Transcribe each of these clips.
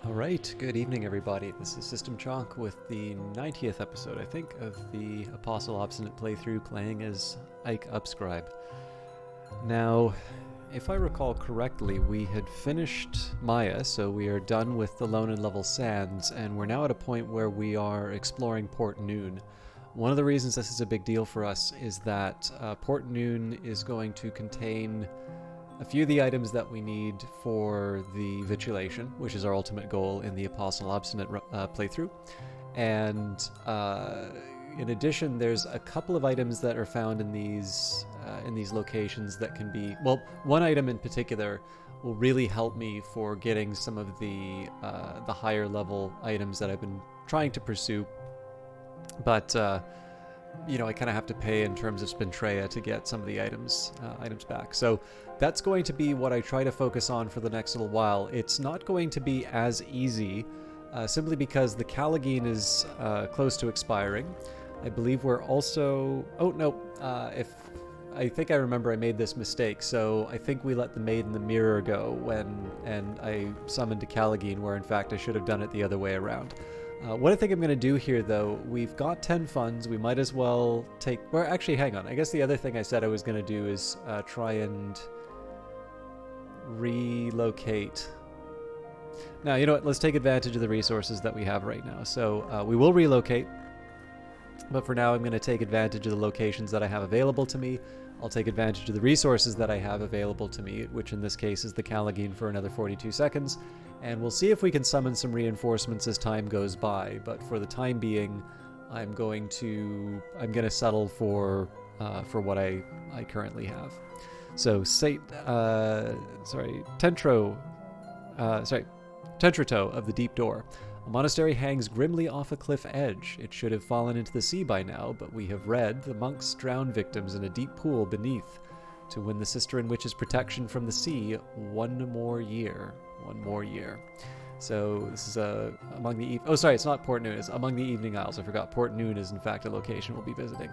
Alright, good evening everybody. This is System Chonk with the 90th episode, I think, of the Apostle Obsonate playthrough playing as Ike Upscribe. Now, if I recall correctly, we had finished Maya, so we are done with the Lone and Level Sands, and we're now at a point where we are exploring Port Noon. One of the reasons this is a big deal for us is that Port Noon is going to contain a few of the items that we need for the Vitulation, which is our ultimate goal in the Apostle Obsonate playthrough. And in addition, there's a couple of items that are found in these locations that can be... Well, one item in particular will really help me for getting some of the higher level items that I've been trying to pursue. But, you know, I kind of have to pay in terms of Tentreto to get some of the items back. So that's going to be what I try to focus on for the next little while. It's not going to be as easy, simply because the Callagine is close to expiring. I believe we're also... Oh, no. I think I remember I made this mistake. So I think we let the Maid in the Mirror go and I summoned a Callagine, where in fact I should have done it the other way around. What I think I'm going to do here, though, we've got 10 funds. We might as well take... Well, actually, hang on. I guess the other thing I said I was going to do is try and relocate. Now, you know what? Let's take advantage of the resources that we have right now. So we will relocate, but for now I'm going to take advantage of the locations that I have available to me. I'll take advantage of the resources that I have available to me, which in this case is the Callagine for another 42 seconds. And we'll see if we can summon some reinforcements as time goes by. But for the time being, I'm going to settle for what I currently have. So Tentreto of the Deep Door. A monastery hangs grimly off a cliff edge. It should have fallen into the sea by now, but we have read the monks drown victims in a deep pool beneath to win the sister and witch's protection from the sea one more year. So this is among the... Oh, sorry, it's not Port Noon. It's among the Evening Isles. I forgot. Port Noon is, in fact, a location we'll be visiting.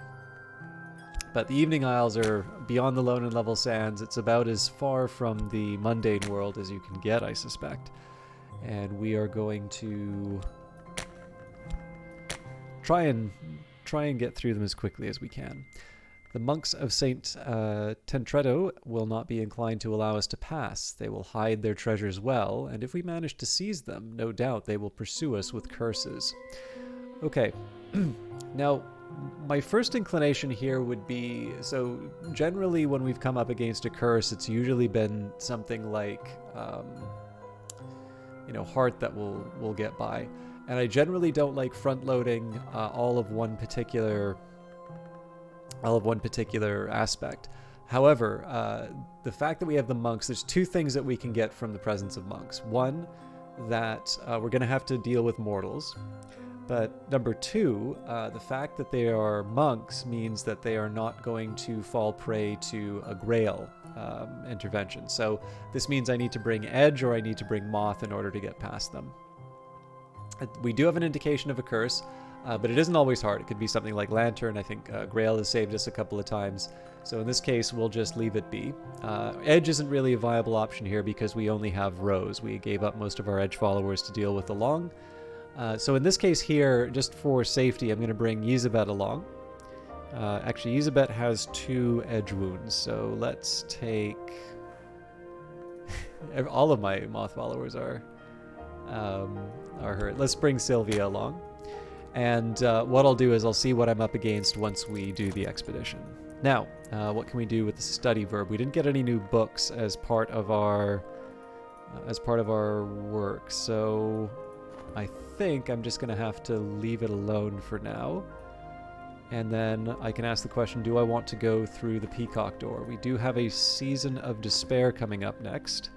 But the Evening Isles are beyond the Lone and Level Sands. It's about as far from the mundane world as you can get, I suspect. And we are going to try and get through them as quickly as we can. The monks of St. Tentreto will not be inclined to allow us to pass. They will hide their treasures well, and if we manage to seize them, no doubt they will pursue us with curses. Okay, now my first inclination here would be, so generally when we've come up against a curse, it's usually been something like, heart that we'll get by. And I generally don't like front-loading all of one particular aspect. However, the fact that we have the monks, there's two things that we can get from the presence of monks. One, that we're going to have to deal with mortals. But number two, the fact that they are monks means that they are not going to fall prey to a grail intervention. So this means I need to bring Edge or I need to bring Moth in order to get past them. We do have an indication of a curse, but it isn't always hard. It could be something like Lantern. I think Grail has saved us a couple of times. So in this case, we'll just leave it be. Edge isn't really a viable option here because we only have Rose. We gave up most of our Edge followers to deal with along. So in this case here, just for safety, I'm going to bring Yzabet along. Actually, Yzabet has 2 Edge wounds, so let's take... All of my Moth followers are hurt. Let's bring Sylvia along. And what I'll do is I'll see what I'm up against once we do the expedition. Now, what can we do with the study verb? We didn't get any new books as part of our work, so I think I'm just going to have to leave it alone for now. And then I can ask the question, do I want to go through the Peacock Door? We do have a Season of Despair coming up next.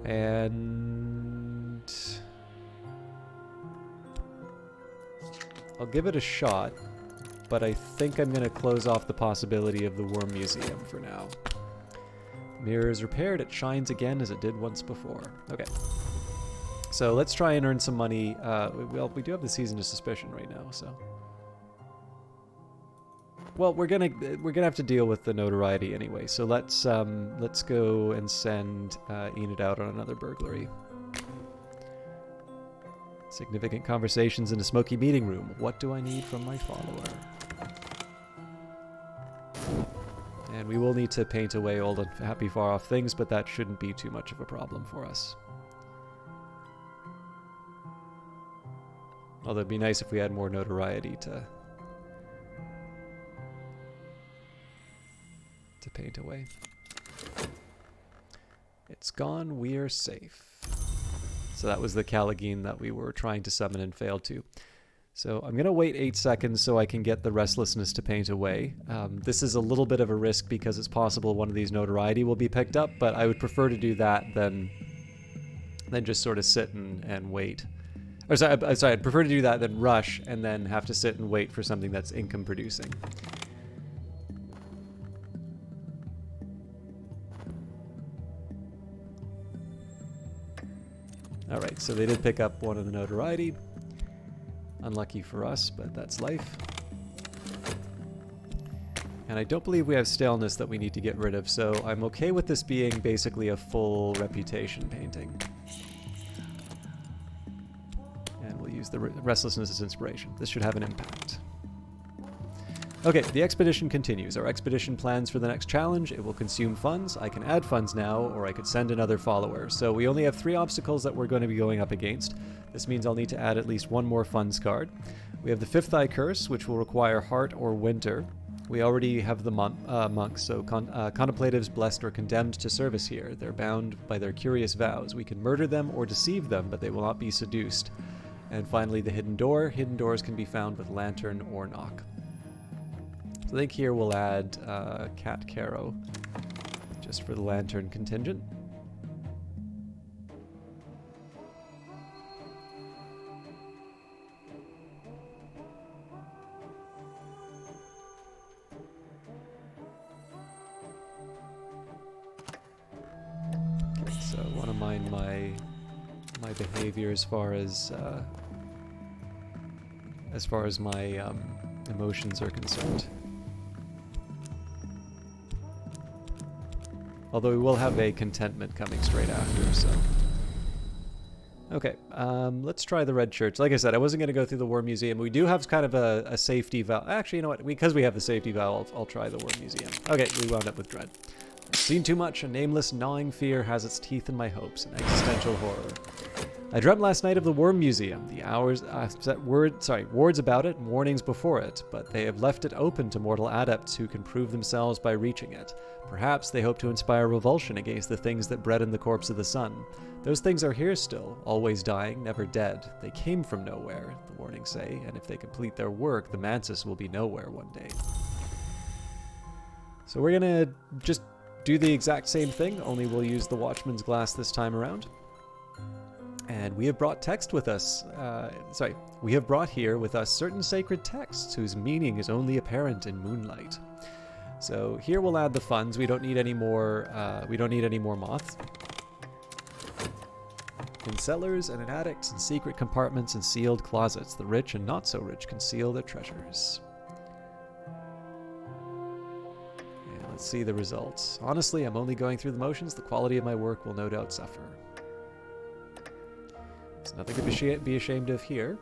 And I'll give it a shot, but I think I'm going to close off the possibility of the Worm Museum for now. Mirror is repaired. It shines again as it did once before. Okay. So let's try and earn some money. Well, we do have the Season of Suspicion right now, so... Well, we're gonna have to deal with the notoriety anyway. So let's go and send Enid out on another burglary. Significant conversations in a smoky meeting room. What do I need from my follower? And we will need to paint away old and happy far off things, but that shouldn't be too much of a problem for us. Although it'd be nice if we had more notoriety to paint away. It's gone, we're safe. So that was the Caligine that we were trying to summon and failed to. So I'm going to wait 8 seconds so I can get the restlessness to paint away. This is a little bit of a risk because it's possible one of these notoriety will be picked up, but I would prefer to do that than just sort of sit and wait. Or sorry, I'd prefer to do that than rush and then have to sit and wait for something that's income producing. Alright, so they did pick up one of the notoriety. Unlucky for us, but that's life. And I don't believe we have staleness that we need to get rid of, so I'm okay with this being basically a full reputation painting. And we'll use the restlessness as inspiration. This should have an impact. Okay, the expedition continues. Our expedition plans for the next challenge. It will consume funds. I can add funds now, or I could send another follower. So we only have 3 obstacles that we're going to be going up against. This means I'll need to add at least 1 more funds card. We have the 5th Eye Curse, which will require Heart or Winter. We already have the monks, so contemplatives, blessed, or condemned to service here. They're bound by their curious vows. We can murder them or deceive them, but they will not be seduced. And finally, the Hidden Door. Hidden doors can be found with Lantern or Knock. I think here we'll add Cat Caro, just for the Lantern contingent. Okay, so I want to mind my behavior as far as my emotions are concerned. Although we will have a contentment coming straight after, so. Okay, let's try the Red Church. Like I said, I wasn't going to go through the War Museum. We do have kind of a safety valve. Actually, you know what? Because we have the safety valve, I'll try the War Museum. Okay, we wound up with Dread. I've seen too much. A nameless, gnawing fear has its teeth in my hopes. An existential horror. I dreamt last night of the Worm Museum. The hours, words about it, warnings before it, but they have left it open to mortal adepts who can prove themselves by reaching it. Perhaps they hope to inspire revulsion against the things that bred in the corpse of the sun. Those things are here still, always dying, never dead. They came from nowhere, the warnings say, and if they complete their work, the Mantis will be nowhere one day. So we're gonna just do the exact same thing, only we'll use the Watchman's Glass this time around. And we have brought text with us, we have brought here with us certain sacred texts whose meaning is only apparent in moonlight. So here we'll add the funds. We don't need any more, moths. In cellars and in attics and secret compartments and sealed closets, the rich and not so rich conceal their treasures. And let's see the results. Honestly, I'm only going through the motions. The quality of my work will no doubt suffer. There's nothing to be ashamed of here.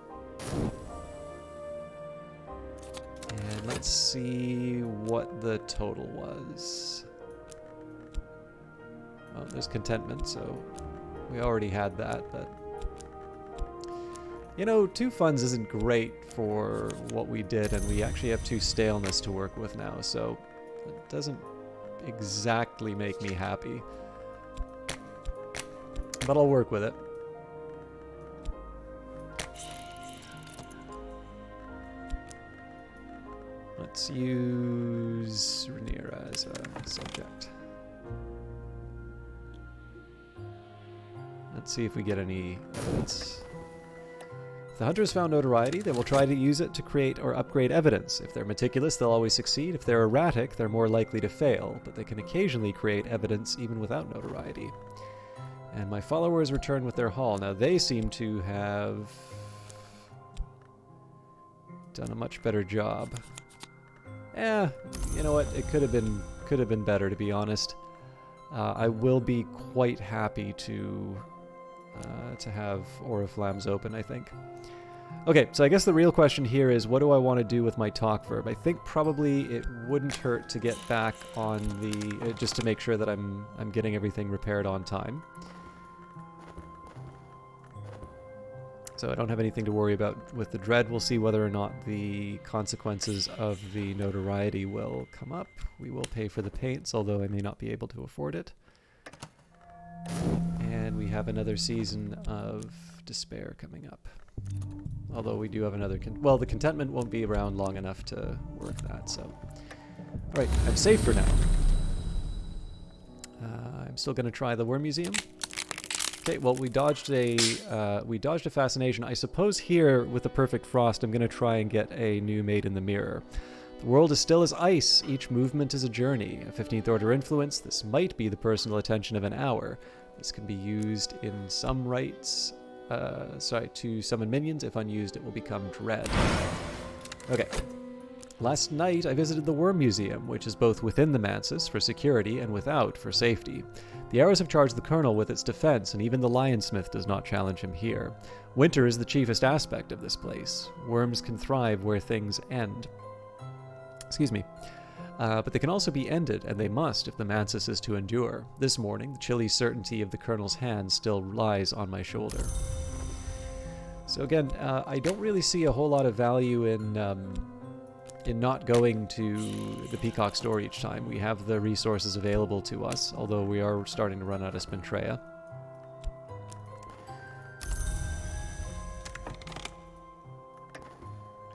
And let's see what the total was. Oh, there's contentment, so we already had that, but you know, 2 funds isn't great for what we did, and we actually have 2 staleness to work with now, so it doesn't exactly make me happy. But I'll work with it. Let's use Rhaenyra as a subject. Let's see if we get any evidence. If the hunter has found notoriety, they will try to use it to create or upgrade evidence. If they're meticulous, they'll always succeed. If they're erratic, they're more likely to fail, but they can occasionally create evidence even without notoriety. And my followers return with their haul. Now they seem to have done a much better job. You know what? It could have been better, to be honest. I will be quite happy to to have Oriflammes open, I think. Okay, so I guess the real question here is, what do I want to do with my talk verb? I think probably it wouldn't hurt to get back on the... just to make sure that I'm getting everything repaired on time. So I don't have anything to worry about with the dread. We'll see whether or not the consequences of the notoriety will come up. We will pay for the paints, although I may not be able to afford it. And we have another season of despair coming up. Although we do have another... well, the contentment won't be around long enough to work that, so... Alright, I'm safe for now. I'm still going to try the Worm Museum. Okay, well, we dodged a fascination. I suppose here, with the Perfect Frost, I'm going to try and get a new Maid in the Mirror. The world is still as ice. Each movement is a journey. A 15th order influence. This might be the personal attention of an hour. This can be used in some rites... to summon minions. If unused, it will become dread. Okay. Last night, I visited the Worm Museum, which is both within the Mansis for security and without for safety. The arrows have charged the Colonel with its defense, and even the Lionsmith does not challenge him here. Winter is the chiefest aspect of this place. Worms can thrive where things end. Excuse me. But they can also be ended, and they must if the Mansis is to endure. This morning, the chilly certainty of the Colonel's hand still lies on my shoulder. So again, I don't really see a whole lot of value in not going to the Peacock store each time. We have the resources available to us, although we are starting to run out of Tentreto.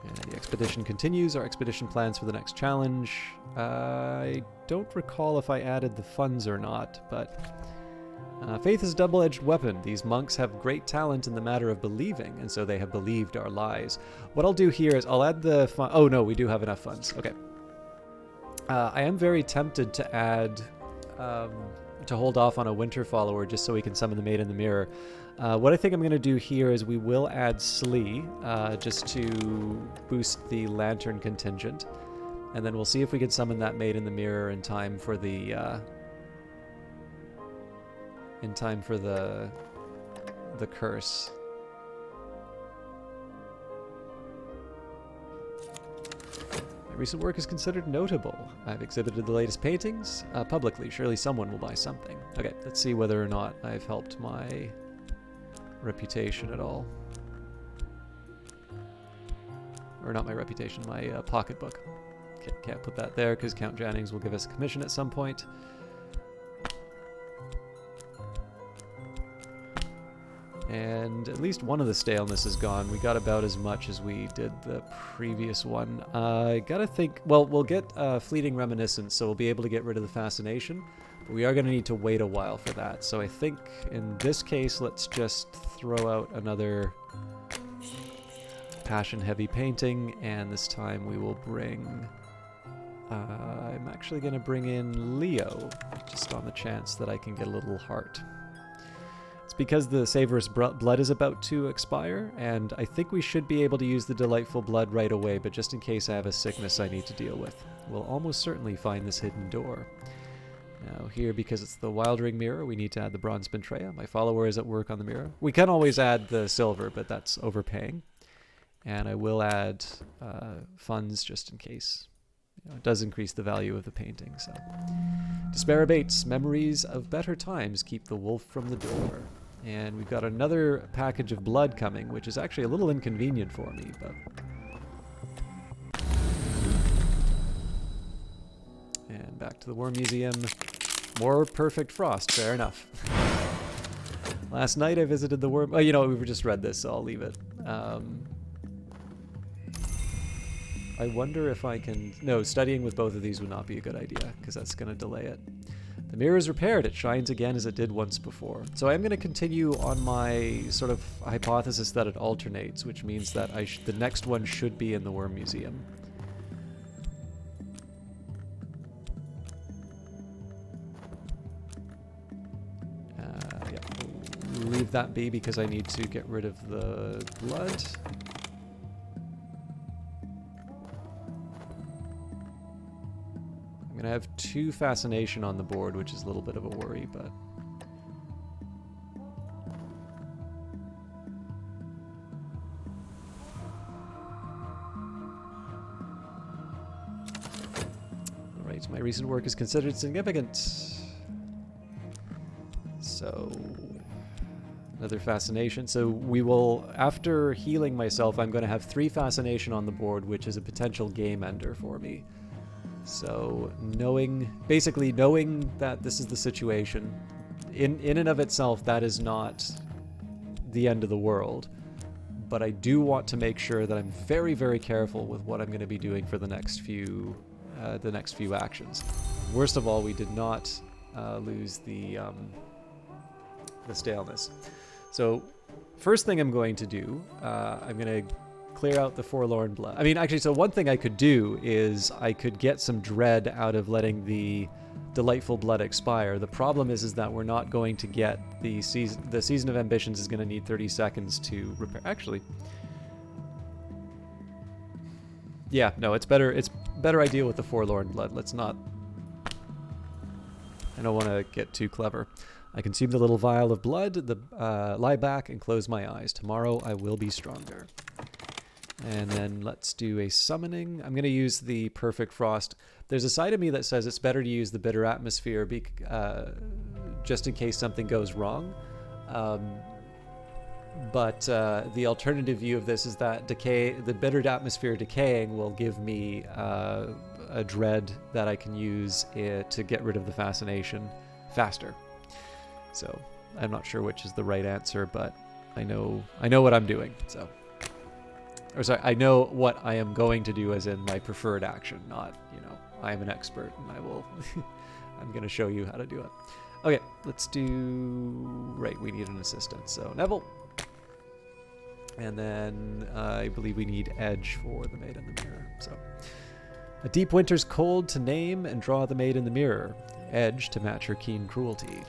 And the expedition continues. Our expedition plans for the next challenge. I don't recall if I added the funds or not, but... faith is a double-edged weapon. These monks have great talent in the matter of believing, and so they have believed our lies. What I'll do here is I'll add the fun... oh no, we do have enough funds. Okay. I am very tempted to add... to hold off on a winter follower just so we can summon the Maid in the Mirror. What I think I'm going to do here is we will add Slee, just to boost the Lantern contingent. And then we'll see if we can summon that Maid in the Mirror in time for the... the curse. My recent work is considered notable. I've exhibited the latest paintings publicly. Surely someone will buy something. Okay, let's see whether or not I've helped my reputation at all. Or not my reputation, my pocketbook. Okay, can't put that there because Count Jannings will give us a commission at some point. And at least one of the staleness is gone. We got about as much as we did the previous one. I gotta think... well, we'll get Fleeting Reminiscence, so we'll be able to get rid of the fascination. But we are going to need to wait a while for that. So I think in this case, let's just throw out another passion-heavy painting. And this time we will bring... I'm actually going to bring in Leo, just on the chance that I can get a little heart. It's because the Savorous Blood is about to expire, and I think we should be able to use the Delightful Blood right away, but just in case I have a sickness I need to deal with. We'll almost certainly find this hidden door. Now here, because it's the Wild Ring Mirror, we need to add the Bronze Tentreto. My follower is at work on the mirror. We can always add the silver, but that's overpaying. And I will add funds just in case. You know, it does increase the value of the painting, so... Despair abates. Memories of better times keep the wolf from the door. And we've got another package of blood coming, which is actually a little inconvenient for me, but... And back to the Worm Museum. More Perfect Frost, fair enough. Last night I visited the Worm... oh, you know, we've just read this, so I'll leave it. I wonder if I can... no, studying with both of these would not be a good idea, because that's going to delay it. The mirror is repaired. It shines again as it did once before. So I'm going to continue on my sort of hypothesis that it alternates, which means that the next one should be in the Worm Museum. Yeah, we'll leave that be because I need to get rid of the blood. I'm going to have 2 fascination on the board, which is a little bit of a worry, but... So my recent work is considered significant. So, another fascination. So we will, after healing myself, I'm going to have 3 fascination on the board, which is a potential game ender for me. So basically knowing that this is the situation, in and of itself, that is not the end of the world. But I do want to make sure that I'm very, very careful with what I'm going to be doing for the next few actions. Worst of all, we did not lose the staleness. So first thing I'm going to do, I'm going to clear out the forlorn blood. I mean, actually, so one thing I could do is I could get some dread out of letting the delightful blood expire. The problem is that we're not going to get the season of ambitions is going to need 30 seconds to repair. Actually, yeah, no, it's better idea with the forlorn blood. Let's not. I don't want to get too clever. I consume the little vial of blood, lie back and close my eyes. Tomorrow I will be stronger. And then let's do a summoning. I'm going to use the Perfect Frost. There's a side of me that says it's better to use the Bitter Atmosphere just in case something goes wrong. But the alternative view of this is that the Bitter Atmosphere decaying will give me a dread that I can use to get rid of the fascination faster. So I'm not sure which is the right answer, but I know what I'm doing. So. Or sorry, I know what I am going to do as in my preferred action, not, I am an expert and I will, I'm going to show you how to do it. Okay, let's do, right, we need an assistant. So Neville. And then I believe we need Edge for the Maid in the Mirror. So a deep winter's cold to name and draw the Maid in the Mirror. Edge to match her keen cruelty.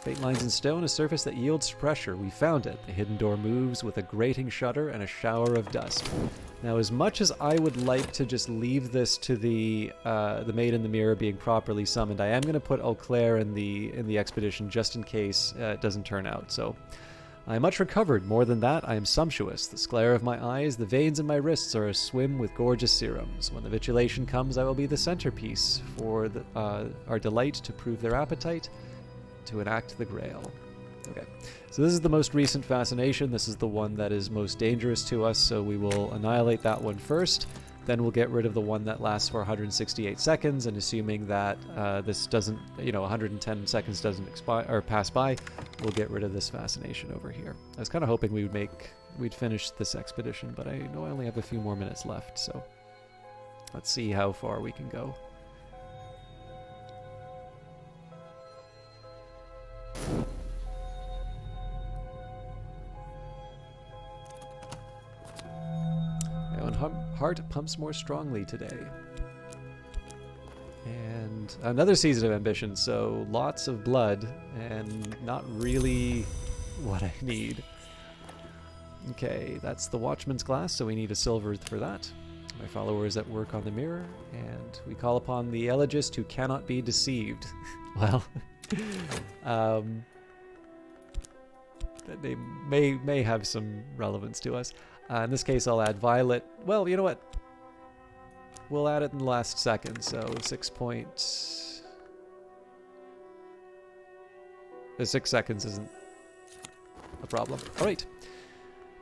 Fate lines in stone, a surface that yields to pressure. We found it. The hidden door moves with a grating shudder and a shower of dust. Now, as much as I would like to just leave this to the Maid in the Mirror being properly summoned, I am going to put Eau Claire in the expedition just in case it doesn't turn out. So, I am much recovered. More than that, I am sumptuous. The sclare of my eyes, the veins in my wrists are aswim with gorgeous serums. When the vitulation comes, I will be the centerpiece for our delight to prove their appetite, to enact the grail. Okay, so this is the most recent fascination. This is the one that is most dangerous to us, so we will annihilate that one first. Then we'll get rid of the one that lasts for 168 seconds, and assuming that this doesn't, 110 seconds doesn't expire or pass by, we'll get rid of this fascination over here. I was kind of hoping we'd finish this expedition, but I know I only have a few more minutes left, so let's see how far we can go. Heart pumps more strongly today. And another season of ambition, so lots of blood and not really what I need. Okay, that's the Watchman's Glass, so we need a silver for that. My follower is at work on the mirror, and we call upon the elegist who cannot be deceived. Well, that name may have some relevance to us. In this case, I'll add Violet. Well, you know what? We'll add it in the last second, so 6 seconds isn't a problem. All right.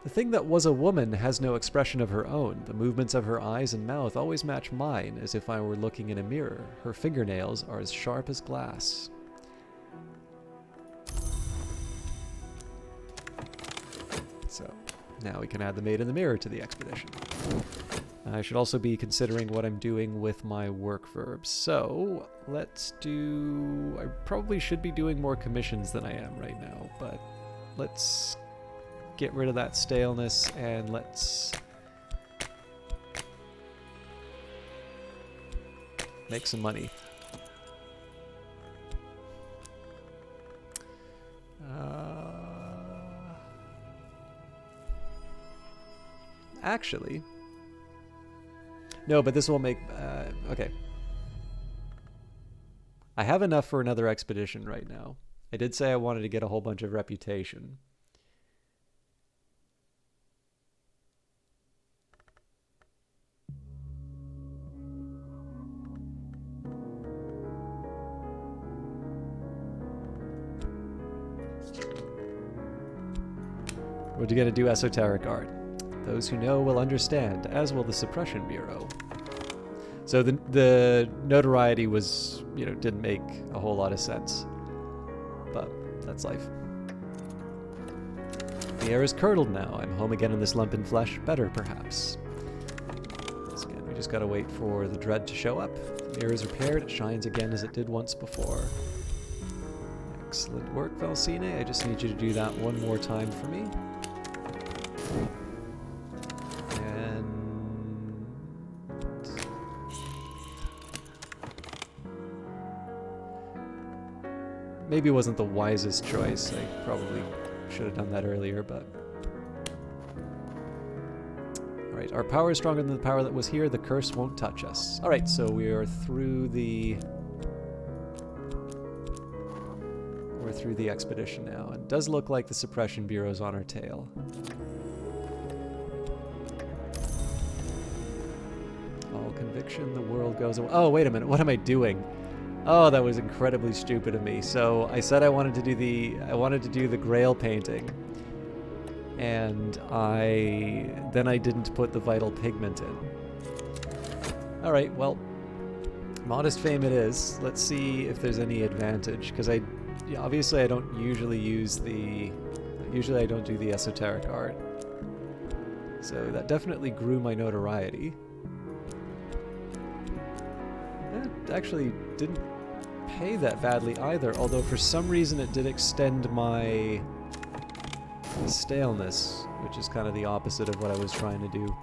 The thing that was a woman has no expression of her own. The movements of her eyes and mouth always match mine, as if I were looking in a mirror. Her fingernails are as sharp as glass. So now we can add the Maid in the Mirror to the expedition. I should also be considering what I'm doing with my work verbs. So let's do... I probably should be doing more commissions than I am right now, but let's get rid of that staleness and let's make some money. Actually, no, but this will make, okay. I have enough for another expedition right now. I did say I wanted to get a whole bunch of reputation. We're going to do esoteric art. Those who know will understand, as will the Suppression Bureau. So the notoriety was, didn't make a whole lot of sense. But that's life. The air is curdled now. I'm home again in this lump in flesh. Better, perhaps. Once again, we just gotta wait for the dread to show up. The mirror is repaired. It shines again as it did once before. Excellent work, Valsine. I just need you to do that one more time for me. And... maybe it wasn't the wisest choice. I probably should have done that earlier, but... Alright, our power is stronger than the power that was here. The curse won't touch us. Alright, so we are through the... we're through the expedition now. It does look like the Suppression Bureau's on our tail. All conviction, the world goes away. Oh, wait a minute, what am I doing? Oh, that was incredibly stupid of me. So I said I wanted to do the Grail painting, and then I didn't put the vital pigment in. All right, well, modest fame it is. Let's see if there's any advantage, because obviously I don't usually usually I don't do the esoteric art. So that definitely grew my notoriety. It actually didn't pay that badly either, although for some reason it did extend my staleness, which is kind of the opposite of what I was trying to do.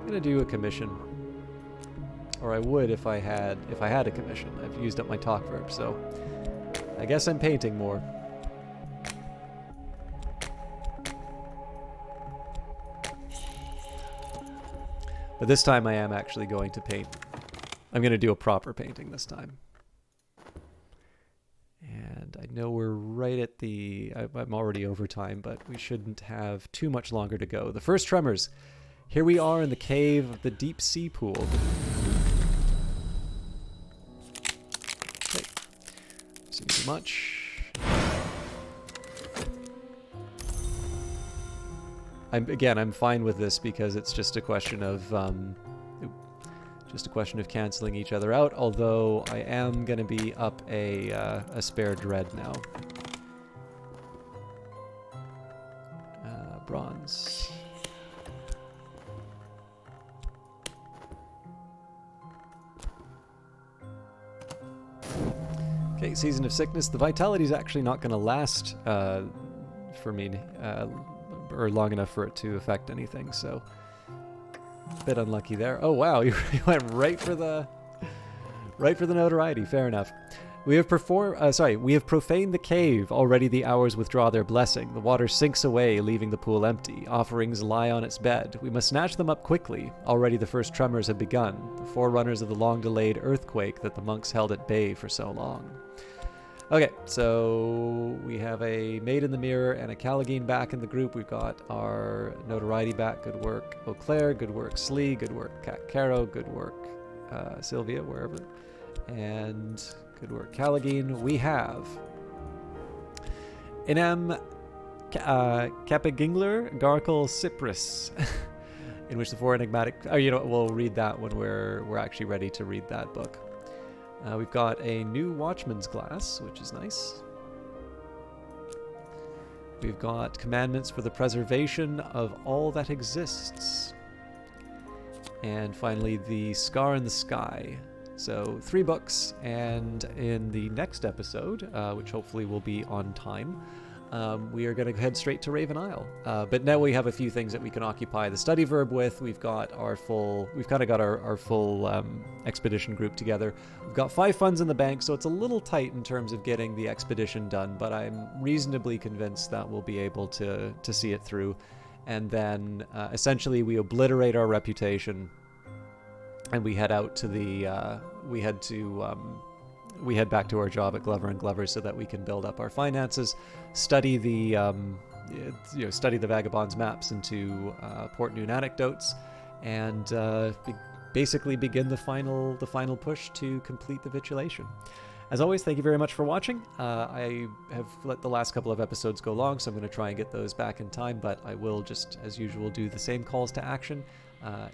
I'm gonna do a commission, or I would if I had a commission. I've used up my talk verb, so I guess I'm painting more. But this time I am actually going to paint. I'm going to do a proper painting this time. And I know we're right at I'm already over time, but we shouldn't have too much longer to go. The first tremors. Here we are in the cave of the deep sea pool. Okay. Seems too much. I'm fine with this because it's just a question of canceling each other out. Although I am going to be up a spare dread now. Bronze. Okay, Season of Sickness. The vitality is actually not going to last for me. Or long enough for it to affect anything, so a bit unlucky there. Oh wow, you went right for the notoriety. Fair enough. We have profaned the cave. Already the hours withdraw their blessing. The water sinks away, leaving the pool empty. Offerings lie on its bed. We must snatch them up quickly. Already the first tremors have begun, the forerunners of the long-delayed earthquake that the monks held at bay for so long. Okay, so we have a Maid in the Mirror and a Callagine back in the group. We've got our notoriety back. Good work, Eau Claire. Good work, Slee. Good work, Cat Caro. Good work, Sylvia, wherever. And good work, Callagine. We have Inem Capigingler Garkle Cyprus, in which the four enigmatic... Oh, we'll read that when we're actually ready to read that book. We've got a new Watchman's Glass, which is nice. We've got Commandments for the Preservation of All That Exists. And finally, the Scar in the Sky. So 3 books, and in the next episode, which hopefully will be on time, we are going to head straight to Raven Isle. But now we have a few things that we can occupy the study verb with. We've kind of got our full expedition group together. We've got 5 funds in the bank, so it's a little tight in terms of getting the expedition done, but I'm reasonably convinced that we'll be able to see it through. And then essentially we obliterate our reputation, and we head out to we head back to our job at Glover and Glover so that we can build up our finances, study the Vagabond's maps into Port Noon anecdotes, and basically begin the final push to complete the vitulation. As always, thank you very much for watching. I have let the last couple of episodes go long, so I'm going to try and get those back in time, but I will just, as usual, do the same calls to action.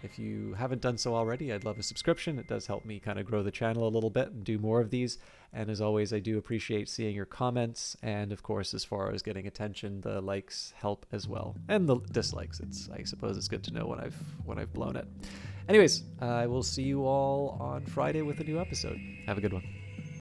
If you haven't done so already, I'd love a subscription. It does help me kind of grow the channel a little bit and do more of these. And as always, I do appreciate seeing your comments. And of course, as far as getting attention, the likes help as well. And the dislikes. I suppose it's good to know when I've blown it. Anyways, I will see you all on Friday with a new episode. Have a good one.